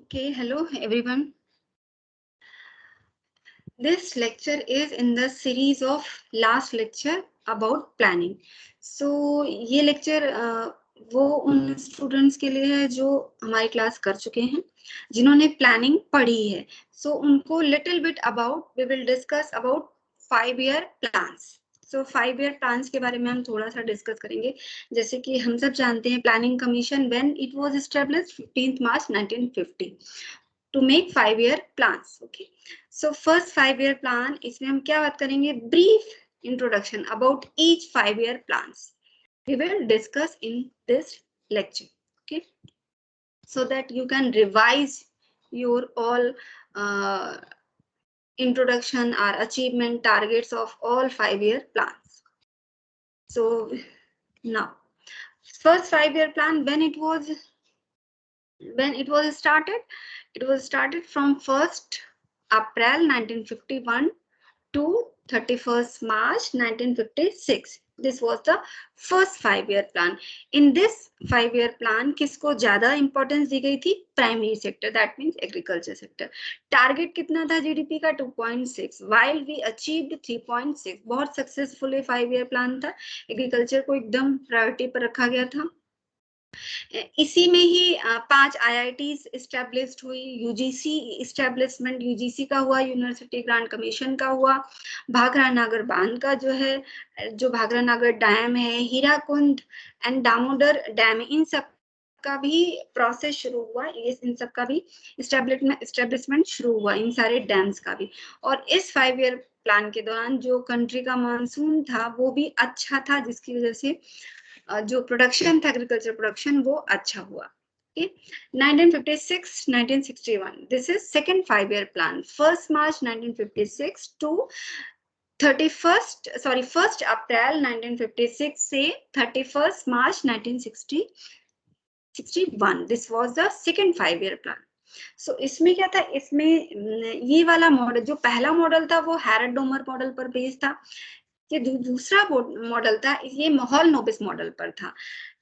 Okay, hello everyone. This lecture is in the series of last lecture about planning. So ये lecture वो उन students के लिए है जो हमारी class कर चुके हैं, जिन्होंने planning पढ़ी है. So उनको little bit about we will discuss about 5-year plans. So 5-year plans के बारे में हम थोड़ा सा डिस्कस करेंगे. जैसे कि हम सब जानते हैं planning commission when it was established 15th March 1950 to make 5-year plans. Okay, so first 5-year plan, इसमें हम क्या बात करेंगे? Brief introduction about each 5-year plans we will discuss in this lecture. Okay, so that you can revise your all introduction or achievement targets of all 5-year plans. So now first 5-year plan, when it was started from 1st April 1951 to 31st March 1956. This was the first 5-year plan. In this 5-year plan, किसको ज्यादा importance दी गई थी? Primary sector, that means agriculture sector. Target कितना था GDP का? 2.6, while we achieved 3.6. बहुत successful 5-year plan था. Agriculture को एकदम प्रायोरिटी पर रखा गया था. इसी में ही 5 IITs एस्टेब्लिश्ड हुई. यूजीसी एस्टेब्लिशमेंट यूजीसी का हुआ, यूनिवर्सिटी ग्रांट कमीशन का हुआ. भाखरा नागर बांध का जो है, जो भाखरा नागर डैम है, हीराकुंड एंड दामोदर डैम, इन सब का भी प्रोसेस शुरू हुआ. इन सब का भी एस्टेब्लिशमेंट शुरू हुआ, इन सारे डैम्स का भी. और इस 5-year प्लान के दौरान जो कंट्री का मानसून था वो भी अच्छा था, जिसकी वजह से जो प्रोडक्शन था, एग्रीकल्चर प्रोडक्शन, वो अच्छा हुआ. 1956-1961, this is second 5-year plan. 1st March 1956 to 1st April 1956 से 31st March 1961. This was the second 5-year plan. सो इसमें क्या था? इसमें ये वाला मॉडल, जो पहला मॉडल था वो हैरड डोमर मॉडल पर बेस्ड था. ये दूसरा मॉडल था, ये माहौल नोबिस मॉडल पर था.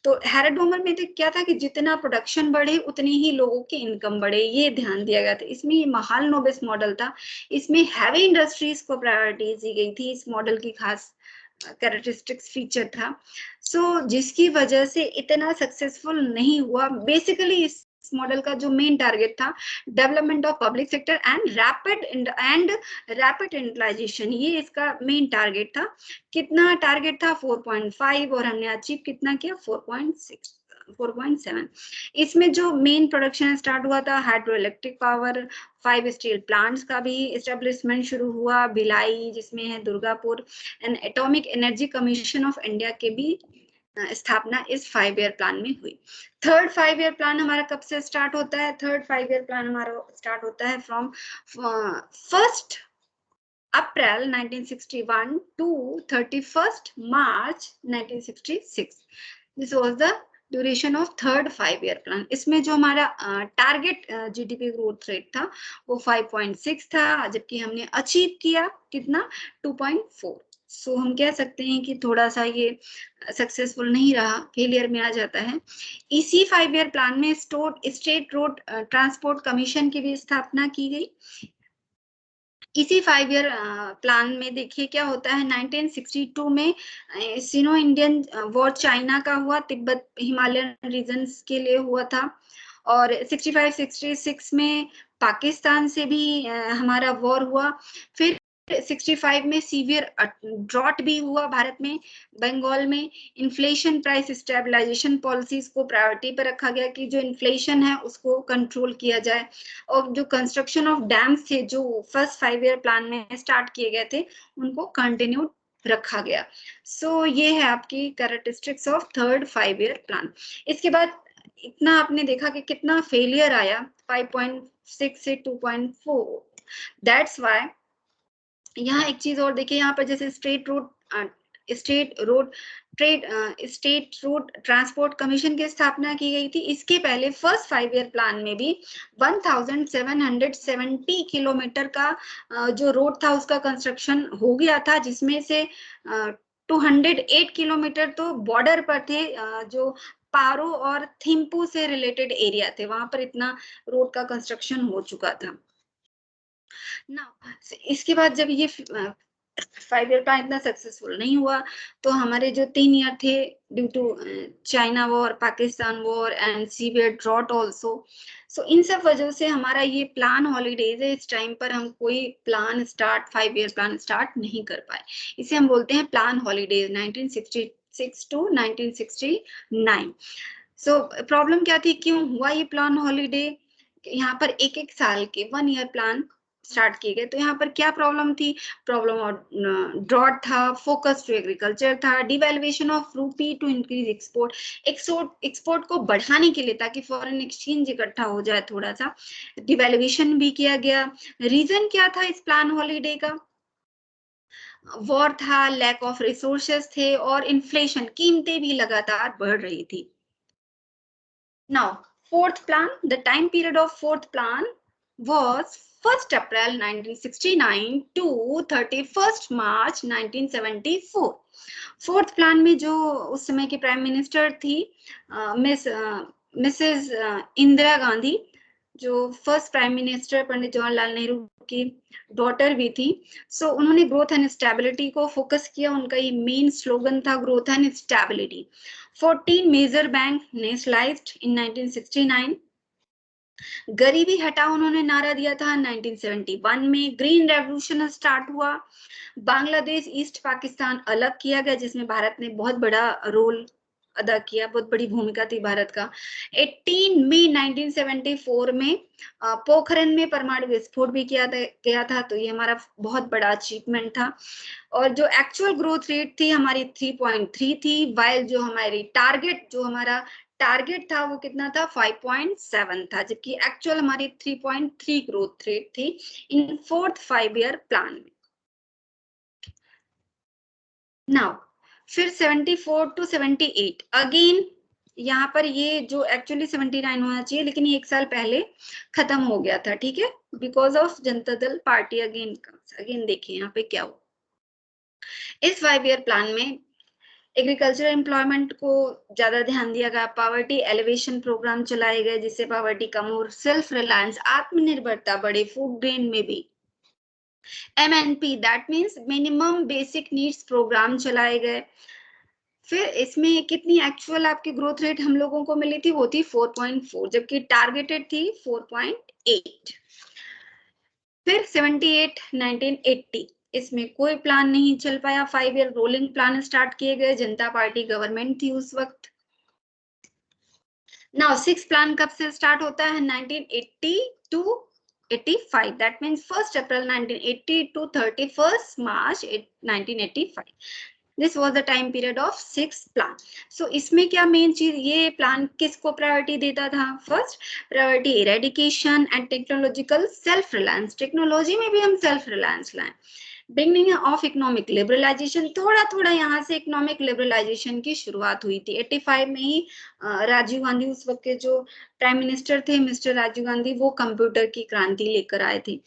तो हैरड डोमर में तो क्या था कि जितना प्रोडक्शन बढ़े उतनी ही लोगों की इनकम बढ़े, ये ध्यान दिया गया था. इसमें ये माहौल नोबिस मॉडल था, इसमें हैवी इंडस्ट्रीज को प्रायोरिटी दी गई थी. इस मॉडल की खास कैरेक्टरिस्टिक्स फीचर था. सो जिसकी वजह से इतना सक्सेसफुल नहीं हुआ. बेसिकली इस मॉडल का जो मेन टारगेट था, development of public sector and rapid industrialisation, ये इसका मेन टारगेट था. कितना टारगेट था? 4.5, और हमने अचीव कितना किया? 4.6 4.7. इसमें जो मेन प्रोडक्शन स्टार्ट हुआ था, hydro electric power, 5 steel plants का भी एस्टेब्लिशमेंट शुरू हुआ. भिलाई जिसमें है, Durgapur, and atomic energy commission of India के भी स्थापना इस 5-year प्लान में हुई. थर्ड 5-year प्लान हमारा कब से स्टार्ट होता है? थर्ड 5-year प्लान हमारा स्टार्ट होता है from 1st April 1961 to 31st March 1966. This was the duration of third 5-year plan. इसमें जो हमारा टारगेट जीडीपी ग्रोथ रेट था वो 5.6 था, जबकि हमने अचीव किया कितना? 2.4. सो हम कह सकते हैं कि थोड़ा सा ये सक्सेसफुल नहीं रहा, फेलियर में आ जाता है. इसी 5-year प्लान में स्टेट रोड ट्रांसपोर्ट कमीशन की भी स्थापना की गई. इसी 5-year प्लान में देखिए क्या होता है. 1962 में सिनो इंडियन वॉर चाइना का हुआ, तिब्बत हिमालयन रीजन्स के लिए हुआ था. और 65-66 में पाकिस्तान से भी हमारा वॉर हुआ. फिर 65 में सीवियर ड्रॉट भी हुआ भारत में, बंगाल में. इन्फ्लेशन प्राइस स्टेबलाइजेशन पॉलिसीज को प्रायोरिटी पर रखा गया कि जो इन्फ्लेशन है उसको कंट्रोल किया जाए. और जो कंस्ट्रक्शन ऑफ डैम्स थे जो फर्स्ट 5-year प्लान में स्टार्ट किए गए थे, उनको कंटिन्यू रखा गया. सो ये है आपकी characteristics of third 5-year plan. इसके बाद इतना आपने देखा कि कितना फेलियर आया, 5.6 से 2.4. दैट्स व्हाई यहाँ एक चीज और देखिए, यहाँ पर जैसे स्टेट रोड ट्रांसपोर्ट कमीशन की स्थापना की गई थी. इसके पहले फर्स्ट 5-year प्लान में भी 1770 किलोमीटर का जो रोड था उसका कंस्ट्रक्शन हो गया था, जिसमें से 208 किलोमीटर तो बॉर्डर पर थे, जो पारो और थिम्पू से रिलेटेड एरिया थे, वहां पर इतना रोड का कंस्ट्रक्शन हो चुका था ना। इसके बाद जब ये 5 ईयर प्लान इतना सक्सेसफुल नहीं हुआ, तो हमारे जो 3 ईयर थे due to China war, Pakistan war and severe drought also, so इन सब वजह से हमारा ये प्लान हॉलीडेज है, इस टाइम पर हम कोई plan start 5 year plan start नहीं कर पाए। इसे हम बोलते हैं plan holidays 1966 to 1969। So problem क्या थी, क्यों हुआ ये प्लान हॉलीडे? यहाँ पर एक एक साल के 1 ईयर प्लान स्टार्ट किए गए, तो यहाँ पर क्या प्रॉब्लम थी? प्रॉब्लम और ड्रॉट था, फोकस टू एग्रीकल्चर था, devaluation of rupee to increase export, export को बढ़ाने के लिए ताकि फॉरेन एक्सचेंज इकट्ठा हो जाए थोड़ा सा, डिवेल्युएशन भी किया गया। रीजन क्या था इस प्लान हॉलीडे का? वॉर था, लैक ऑफ रिसोर्सेस थे और इन्फ्लेशन, कीमतें भी लगातार बढ़ रही थी। Now, fourth plan, the time period of fourth plan was 1st April 1969 to 31st March 1974. Fourth plan में जो उस समय की प्राइम मिनिस्टर थी मिसेस इंदिरा गांधी, जो first prime minister Pandit Jawaharlal Nehru की डॉटर भी थी, सो उन्होंने ग्रोथ एंड स्टेबिलिटी को फोकस किया। उनका ये मेन स्लोगन था, growth and stability. 14 major bank nationalized in 1969। गरीबी हटाओ उन्होंने नारा दिया था 1971 में। ग्रीन रेवोल्यूशन स्टार्ट हुआ। बांग्लादेश ईस्ट पाकिस्तान अलग किया गया, जिसमें भारत ने बहुत बड़ा रोल अदा किया, बहुत बड़ी भूमिका थी भारत का। 18 मई 1974 में पोखरण में परमाणु विस्फोट भी किया गया था, तो ये हमारा बहुत बड़ा अचीवमेंट था। और जो एक्चुअल ग्रोथ रेट थी हमारी 3.3 थी, वाइल जो हमारी टारगेट था वो कितना था? 5.7 था, जबकि एक्चुअल हमारी 3.3 ग्रोथ रेट थी इन फोर्थ 5 ईयर प्लान में। नाउ फिर 74 टू 78 अगेन, यहाँ पर ये जो एक्चुअली 79 होना चाहिए, लेकिन ये एक साल पहले खत्म हो गया था, ठीक है, because of Janata Dal party. Again देखिए यहाँ पे क्या हुआ। इस 5 ईयर प्लान में एग्रीकल्चर एम्प्लॉयमेंट को ज्यादा ध्यान दिया गया, पावर्टी एलिवेशन प्रोग्राम चलाए गए जिससे पावर्टी कम और सेल्फ रिलायंस, आत्मनिर्भरता बढ़े फूड ग्रेन में भी। MNP that means minimum basic needs programme चलाए गए। फिर इसमें कितनी एक्चुअल आपकी ग्रोथ रेट हम लोगों को मिली थी? वो थी 4.4, जबकि टारगेटेड थी 4.8। फिर 78 1980 इसमें कोई प्लान नहीं चल पाया। 5 ईयर रोलिंग प्लान स्टार्ट किए गए, जनता पार्टी गवर्नमेंट थी उस वक्त। नाउ 6 प्लान कब से स्टार्ट होता है? 1980 to 85, that means 1st April 1980 to 31st March 1985। This was the time period of 6 plan. सो इसमें क्या मेन चीज, ये प्लान किसको प्रायोरिटी देता था? First priority eradication and technological self reliance, technology में भी हम सेल्फ रिलायंस लाएं। बिगनिंग ऑफ इकोनॉमिक लिबरलाइजेशन, थोड़ा थोड़ा यहाँ से इकोनॉमिक लिबरलाइजेशन की शुरुआत हुई थी। 85 में ही राजीव गांधी, उस वक्त के जो प्राइम मिनिस्टर थे मिस्टर राजीव गांधी, वो कंप्यूटर की क्रांति लेकर आए थे।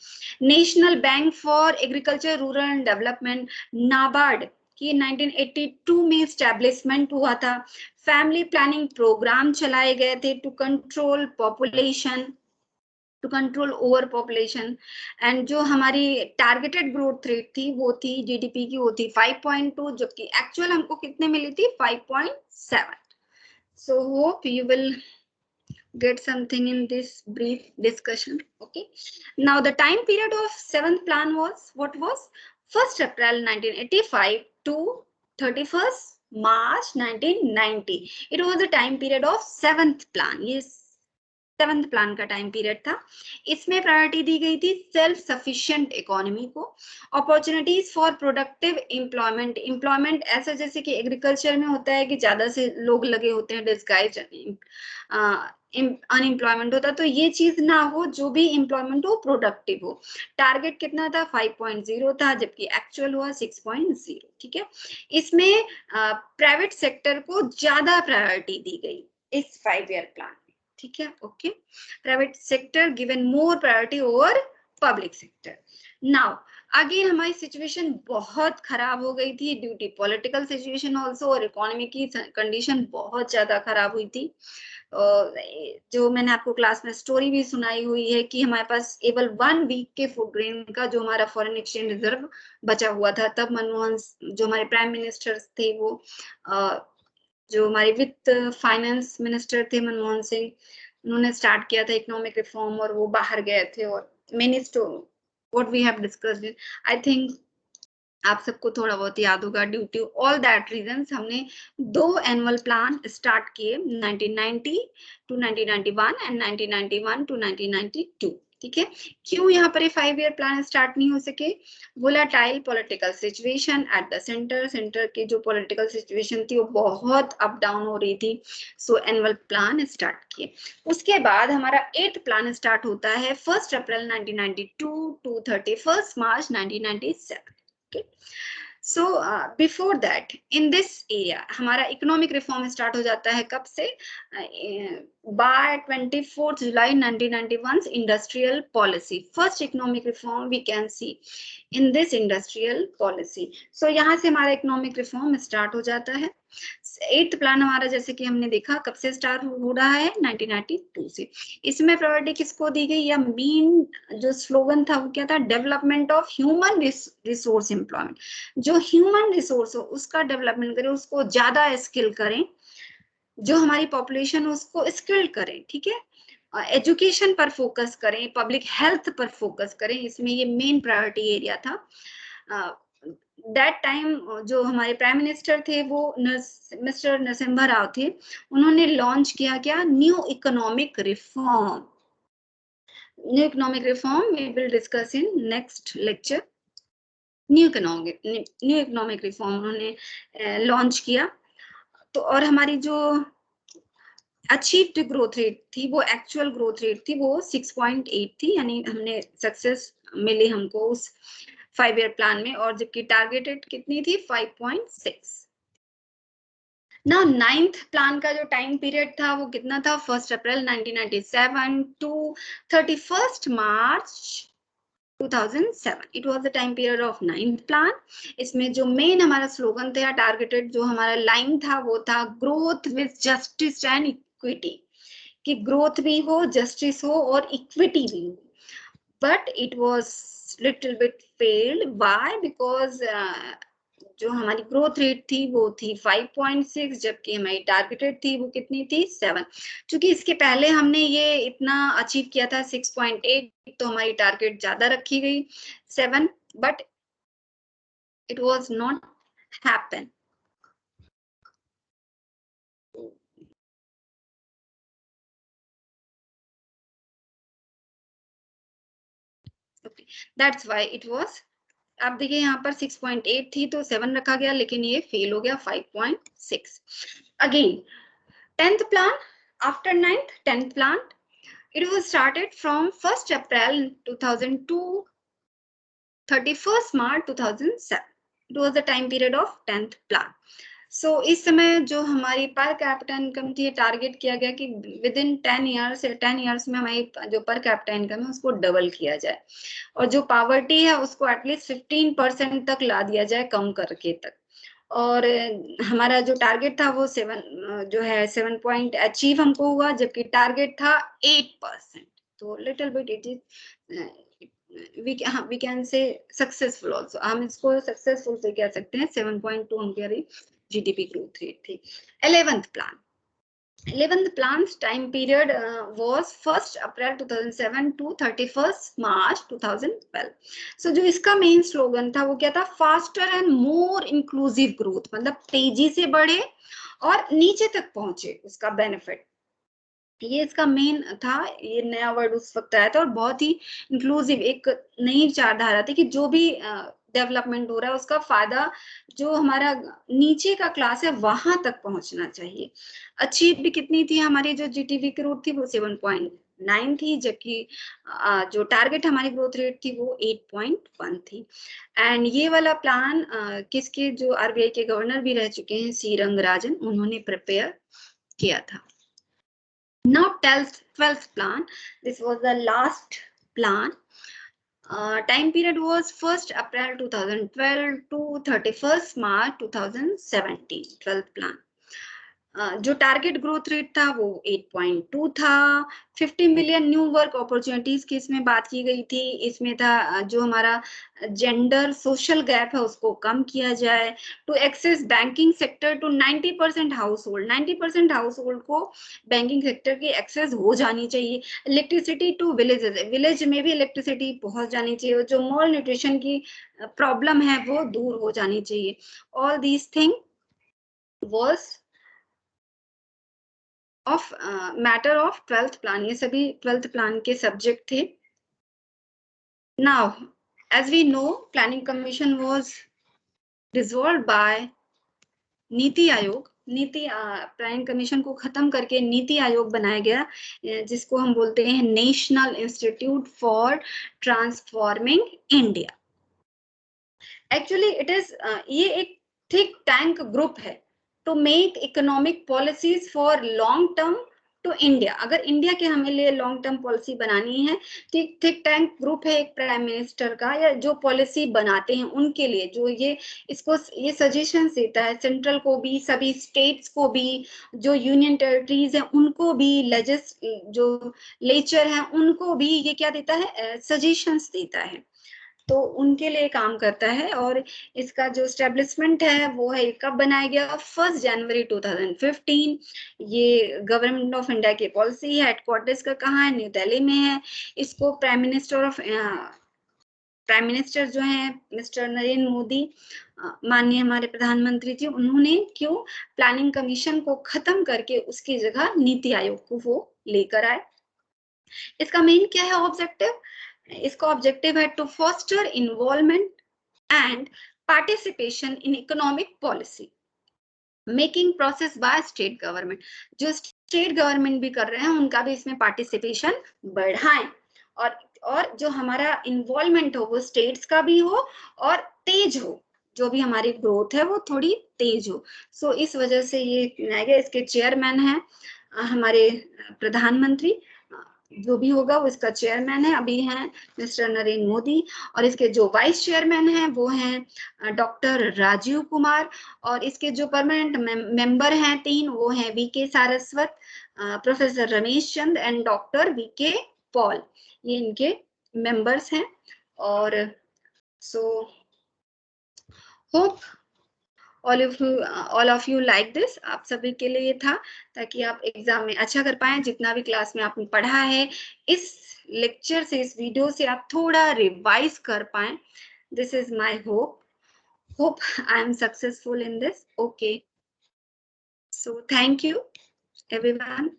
National bank for agriculture rural and development, NABARD की 1982 में स्टैब्लिशमेंट हुआ था। फैमिली प्लानिंग प्रोग्राम चलाए गए थे to control population, to control over population. And जो हमारी टारगेटेड ग्रोथ रेट थी वो थी जीडीपी की, वो थी 5.2, जबकि एक्चुअल हमको कितने मिली थी? 5.7। So hope you will get something in this brief discussion. Okay, now the time period of 7th plan was, what was? 1st April 1985 to 31st March 1990. It was the time period of 7th plan. Yes, 7th plan का time period था। इसमें priority दी गई थी self sufficient economy को, opportunities for productive employment, employment ऐसा जैसे कि agriculture में होता है कि ज्यादा से लोग लगे होते हैं, डिस्गाइज्ड अनएम्प्लॉयमेंट होता, तो ये चीज ना हो, जो भी एम्प्लॉयमेंट हो प्रोडक्टिव हो। टारगेट कितना था? 5.0 था, जबकि एक्चुअल हुआ 6.0। ठीक है, इसमें प्राइवेट सेक्टर को ज्यादा प्रायोरिटी दी गई इस 5 ईयर प्लान। ठीक है, okay, private sector given more priority over public sector. Now again हमारी सिचुएशन बहुत खराब हो गई थी due to political situation also, और इकोनॉमी की कंडीशन बहुत ज्यादा खराब हुई थी। जो मैंने आपको क्लास में स्टोरी भी सुनाई हुई है कि हमारे पास केवल 1 वीक के फूड ग्रेन का जो हमारा फॉरेन एक्सचेंज रिजर्व बचा हुआ था, तब मनमोहन जो हमारे प्राइम मिनिस्टर थे वो जो हमारे वित्त फाइनेंस मिनिस्टर थे मनमोहन सिंह, उन्होंने स्टार्ट किया था इकोनॉमिक रिफॉर्म, और वो बाहर गए थे। और many what we have discussed, I think आप सबको थोड़ा बहुत याद होगा। Due to all that reasons हमने 2 एनुअल प्लान स्टार्ट किए, 1990 टू 1991 एंड 1991 टू 1992। ठीक है, क्यों यहाँ पर 5 ईयर प्लान स्टार्ट नहीं हो सके? Volatile political situation at the centre की जो पॉलिटिकल सिचुएशन थी वो बहुत अप डाउन हो रही थी, सो एनुअल प्लान स्टार्ट किए। उसके बाद हमारा 8th प्लान स्टार्ट होता है 1 अप्रैल 1992 टू 31 मार्च 1997। Okay. So before that in this area हमारा इकोनॉमिक रिफॉर्म स्टार्ट हो जाता है कब से? बाय 24 जुलाई 1991 industrial policy, first economic reform we can see in this industrial policy. So यहाँ से हमारा इकोनॉमिक रिफॉर्म स्टार्ट हो जाता है। 8th प्लान हमारा जैसे कि हमने देखा कब से स्टार्ट हो रहा है? 1992 से। इसमें प्रायोरिटी किसको दी गई? या मेन जो स्लोगन था वो क्या था? Development of human resource employment. जो ह्यूमन रिसोर्स हो उसका डेवलपमेंट करें, उसको ज्यादा स्किल करें, जो हमारी पॉपुलेशन उसको स्किल्ड करें। ठीक है, एजुकेशन पर फोकस करें, पब्लिक हेल्थ पर फोकस करें, इसमें ये मेन प्रायोरिटी एरिया था। दैट टाइम जो हमारे प्राइम मिनिस्टर थे वो मिस्टर नरसिम्हा राव थे, उन्होंने लॉन्च किया क्या? New economic reform. New economic reform we will discuss in next lecture. New economic reform उन्होंने लॉन्च किया। तो और हमारी जो अचीव्ड ग्रोथ रेट थी वो एक्चुअल ग्रोथ रेट थी वो 6.8 थी, यानी हमने सक्सेस मिली हमको उस 5 ईयर प्लान में, और जबकि टारगेटेड कितनी थी? 5.6। ना 9th प्लान का जो टाइम पीरियड था वो कितना था? 1 April 1997 to 31 March 2007। It was the time period of 9th plan. इसमें जो मेन हमारा स्लोगन था, टारगेटेड जो हमारा लाइन था वो था growth with justice and equity, कि ग्रोथ भी हो, जस्टिस हो और इक्विटी भी हो। But it was little bit failed. Why? Because जो हमारी ग्रोथ रेट थी वो थी 5.6, जबकि हमारी टारगेटेड थी वो कितनी थी? 7। क्योंकि इसके पहले हमने ये इतना अचीव किया था 6.8, तो हमारी टारगेट ज्यादा रखी गई 7, but it was not happen. That's why it was. आप देखिए यहाँ पर 6.8 थी तो 7 रखा गया, लेकिन ये फेल हो गया 5.6। Again 10th plan, after 9th 10th plan, it was started from 1st April 2002 31st March 2007। it was the time period of 10th plan। सो इस समय जो हमारी पर कैपिटा इनकम थी, टारगेट किया गया कि विद इन 10 ईयर्स में हमारी जो पर कैपिटा इनकम है उसको डबल किया जाए, और जो पावर्टी है उसको एटलीस्ट 15% तक ला दिया जाए, कम करके तक। और हमारा जो टारगेट था वो 7 जो है 7 पॉइंट अचीव हमको हुआ, जबकि टारगेट था 8%। तो little bit it is we can say successful also, हम इसको सक्सेसफुल से कह सकते हैं। 7.2 हमारी जीडीपी ग्रोथ रेट थी। 11th plan, 11th plan's time period was 1st April 2007 to 31st March 2012। so जो इसका मेन स्लोगन था वो क्या था? Faster and more inclusive growth, मतलब तेजी से बढ़े और नीचे तक पहुंचे उसका बेनिफिट, ये इसका मेन था। ये नया वर्ड उस वक्त आया था, और बहुत ही इंक्लूसिव एक नई विचारधारा थी कि जो भी डेवलपमेंट हो रहा है उसका फायदा जो हमारा नीचे का क्लास है वहां तक पहुंचना चाहिए। अचीव भी कितनी थी? हमारी जो जीटीपी ग्रोथ थी वो 7.9 थी, जबकि जो टारगेट हमारी ग्रोथ रेट थी वो 8.1 थी। एंड ये वाला प्लान किसके, जो आरबीआई के गवर्नर भी रह चुके हैं सी रंगराजन, उन्होंने प्रिपेयर किया था। Now 12th plan, this was the last plan Time period was 1st April 2012 to 31st March 2017, 12th plan. जो टारगेट ग्रोथ रेट था वो 8.2 था। 50 मिलियन न्यू वर्क अपॉर्चुनिटीज की इसमें बात की गई थी। इसमें था जो हमारा जेंडर सोशल गैप है उसको कम किया जाए। To access banking sector to 90% household, 90% household को बैंकिंग सेक्टर की एक्सेस हो जानी चाहिए। इलेक्ट्रिसिटी टू विलेजेस, विलेज में भी इलेक्ट्रिसिटी पहुंच जानी चाहिए। जो मॉल न्यूट्रिशन की प्रॉब्लम है वो दूर हो जानी चाहिए। All these thing was of matter of 12th plan, ये सभी 12th प्लान के सब्जेक्ट थे। Now as we know planning commission was dissolved by Niti Aayog. नीति प्लानिंग कमीशन को खत्म करके नीति आयोग बनाया गया, जिसको हम बोलते हैं national institute for transforming India. Actually it is ये एक थिंक टैंक ग्रुप है to make economic policies for long term to India. अगर इंडिया के हमें लिए लॉन्ग टर्म पॉलिसी बनानी है, थिंक टैंक ग्रुप है एक प्राइम मिनिस्टर का, या जो पॉलिसी बनाते हैं उनके लिए, जो ये सजेशन देता है सेंट्रल को भी, सभी स्टेट्स को भी, जो यूनियन टेरिटरीज है उनको भी, जो लेचर है उनको भी ये क्या देता है, सजेशंस देता है। तो उनके लिए काम करता है। और इसका जो स्टैब्लिशमेंट है वो है, कब बनाया गया, 1 जनवरी 2015। ये गवर्नमेंट ऑफ इंडिया की पॉलिसी है। हेडक्वार्टर्स का कहाँ है, न्यू दिल्ली में है। इसको प्राइम मिनिस्टर जो है मिस्टर नरेंद्र मोदी, माननीय हमारे प्रधानमंत्री जी, उन्होंने क्यों प्लानिंग कमीशन को खत्म करके उसकी जगह नीति आयोग को वो लेकर आए। इसका मेन क्या है ऑब्जेक्टिव, इसका ऑब्जेक्टिव है to foster involvement and participation in economic policy making process by state government. जो स्टेट गवर्नमेंट भी कर रहे हैं उनका भी इसमें पार्टिसिपेशन बढ़ाएं, और जो हमारा इन्वॉल्वमेंट हो वो स्टेट्स का भी हो और तेज हो, जो भी हमारी ग्रोथ है वो थोड़ी तेज हो। सो इस वजह से ये बनाया गया। इसके चेयरमैन है हमारे प्रधानमंत्री, जो भी होगा वो इसका चेयरमैन है, अभी हैं मिस्टर नरेंद्र मोदी। और इसके जो वाइस चेयरमैन हैं वो हैं डॉक्टर राजीव कुमार। और इसके जो परमानेंट मेंबर हैं 3, वो हैं V K Saraswat, professor Ramesh Chand and doctor V K Paul. ये इनके मेंबर्स हैं। और so hope all of you like this. आप सभी के लिए ये था ताकि आप एग्जाम में अच्छा कर पाए। जितना भी क्लास में आपने पढ़ा है इस लेक्चर से, इस वीडियो से आप थोड़ा रिवाइज कर पाए। This is my hope I am successful in this. Okay, so thank you everyone.